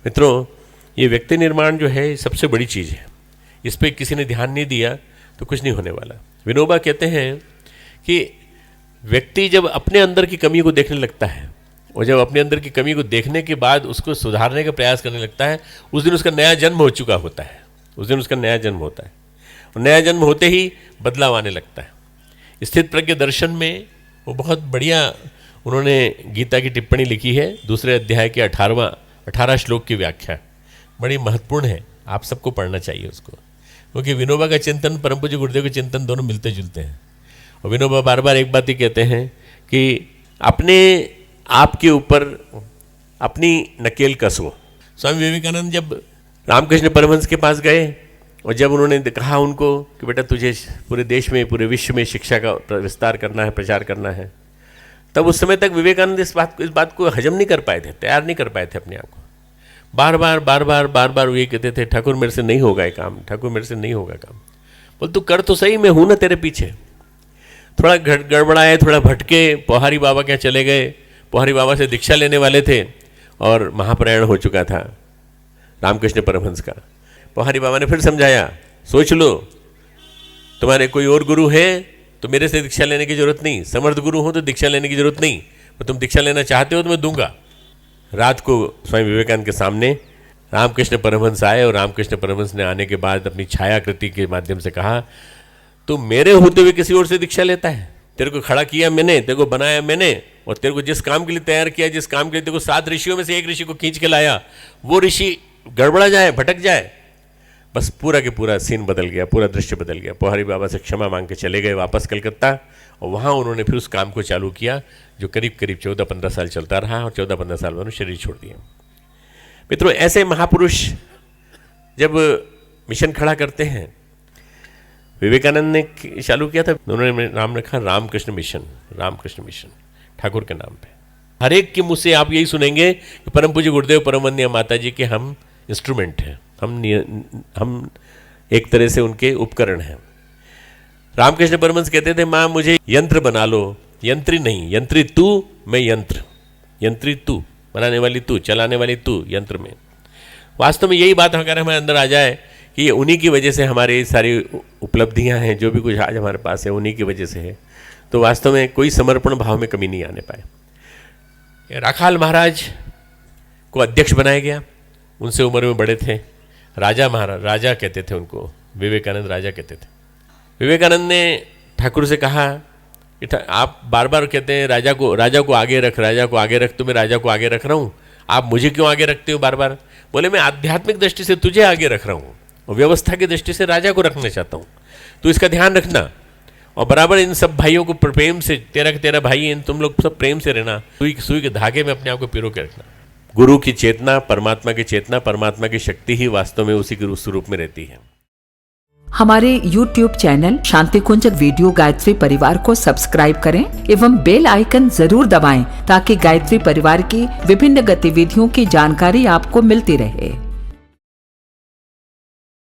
मित्रों, ये व्यक्ति निर्माण जो है सबसे बड़ी चीज़ है। इस पर किसी ने ध्यान नहीं दिया तो कुछ नहीं होने वाला। विनोबा कहते हैं कि व्यक्ति जब अपने अंदर की कमी को देखने लगता है और जब अपने अंदर की कमी को देखने के बाद उसको सुधारने का प्रयास करने लगता है, उस दिन उसका नया जन्म हो चुका होता है। उस दिन उसका नया जन्म होता है और नया जन्म होते ही बदलाव आने लगता है। स्थित प्रज्ञ दर्शन में वो बहुत बढ़िया उन्होंने गीता की टिप्पणी लिखी है। दूसरे अध्याय के 18 श्लोक की व्याख्या बड़ी महत्वपूर्ण है, आप सबको पढ़ना चाहिए उसको, क्योंकि विनोबा का चिंतन, परम पूज्य गुरुदेव के चिंतन दोनों मिलते जुलते हैं। और विनोबा बार बार एक बात ही कहते हैं कि अपने आप के ऊपर अपनी नकेल कसो। स्वामी विवेकानंद जब रामकृष्ण परमहंस के पास गए और जब उन्होंने कहा उनको कि बेटा तुझे पूरे देश में, पूरे विश्व में शिक्षा का विस्तार करना है, प्रचार करना है, तब उस समय तक विवेकानंद इस बात को हजम नहीं कर पाए थे, तैयार नहीं कर पाए थे अपने आप को। बार बार ये कहते थे, ठाकुर मेरे से नहीं होगा ये काम, ठाकुर मेरे से नहीं होगा काम। बोल तू कर तो सही, मैं हूं ना तेरे पीछे। थोड़ा गड़बड़ाए, थोड़ा भटके, पोहारी बाबा क्या चले गए। पोहारी बाबा से दीक्षा लेने वाले थे और महाप्रयाण हो चुका था रामकृष्ण परमहंस का। पोहारी बाबा ने फिर समझाया, सोच लो तुम्हारे कोई और गुरु है तो मेरे से दीक्षा लेने की जरूरत नहीं, समर्थ गुरु हो तो दीक्षा लेने की जरूरत नहीं, पर तुम दीक्षा लेना चाहते हो तो मैं दूंगा। रात को स्वामी विवेकानंद के सामने रामकृष्ण परमहंस आए और रामकृष्ण परमहंस ने आने के बाद अपनी छायाकृति के माध्यम से कहा, तू मेरे होते हुए किसी और से दीक्षा लेता है? तेरे को खड़ा किया मैंने, तेरे को बनाया मैंने, और तेरे को जिस काम के लिए तैयार किया, जिस काम के लिए तेरे को 7 ऋषियों में से एक ऋषि को खींच के लाया, वो ऋषि गड़बड़ा जाए, भटक जाए, बस पूरा के पूरा सीन बदल गया, पूरा दृश्य बदल गया। पोहारी बाबा से क्षमा मांग के चले गए वापस कलकत्ता और वहाँ उन्होंने फिर उस काम को चालू किया जो करीब 14-15 साल चलता रहा और 14-15 साल में उन्होंने शरीर छोड़ दिया। मित्रों, ऐसे महापुरुष जब मिशन खड़ा करते हैं, विवेकानंद ने चालू किया था, उन्होंने नाम रखा रामकृष्ण मिशन, रामकृष्ण मिशन, ठाकुर के नाम पे। हर एक के मुँह से आप यही सुनेंगे कि परम पूज्य गुरुदेव परमवंदनीय माता जी के हम इंस्ट्रूमेंट हैं, हम एक तरह से उनके उपकरण हैं। रामकृष्ण परमहंस कहते थे, माँ मुझे यंत्र बना लो, यंत्री नहीं, यंत्री तू, मैं यंत्र, यंत्री तू, बनाने वाली तू, चलाने वाली तू, यंत्र में। वास्तव में यही बात अगर हमारे अंदर आ जाए कि ये उन्हीं की वजह से हमारी सारी उपलब्धियां हैं, जो भी कुछ आज हमारे पास है उन्हीं की वजह से है, तो वास्तव में कोई समर्पण भाव में कमी नहीं आने पाए। राखाल महाराज को अध्यक्ष बनाया गया, उनसे उम्र में बड़े थे, राजा महाराज, राजा कहते थे उनको, विवेकानंद राजा कहते थे। विवेकानंद ने ठाकुर से कहा कि आप बार बार कहते हैं राजा को आगे रख, राजा को आगे रख, तो मैं राजा को आगे रख रहा हूँ, आप मुझे क्यों आगे रखते हो बार बार? बोले मैं आध्यात्मिक दृष्टि से तुझे आगे रख रहा हूँ और व्यवस्था की दृष्टि से राजा को रखना चाहता हूँ, तो इसका ध्यान रखना और बराबर इन सब भाइयों को प्रेम से, तेरा भाई इन तुम लोग सब प्रेम से रहना, सुई के धागे में अपने आप को पिरो के रखना। गुरु की चेतना, परमात्मा की चेतना, परमात्मा की शक्ति ही वास्तव में उसी के स्वरूप में रहती है। हमारे YouTube चैनल शांति कुंज वीडियो गायत्री परिवार को सब्सक्राइब करें एवं बेल आइकन जरूर दबाएं ताकि गायत्री परिवार की विभिन्न गतिविधियों की जानकारी आपको मिलती रहे।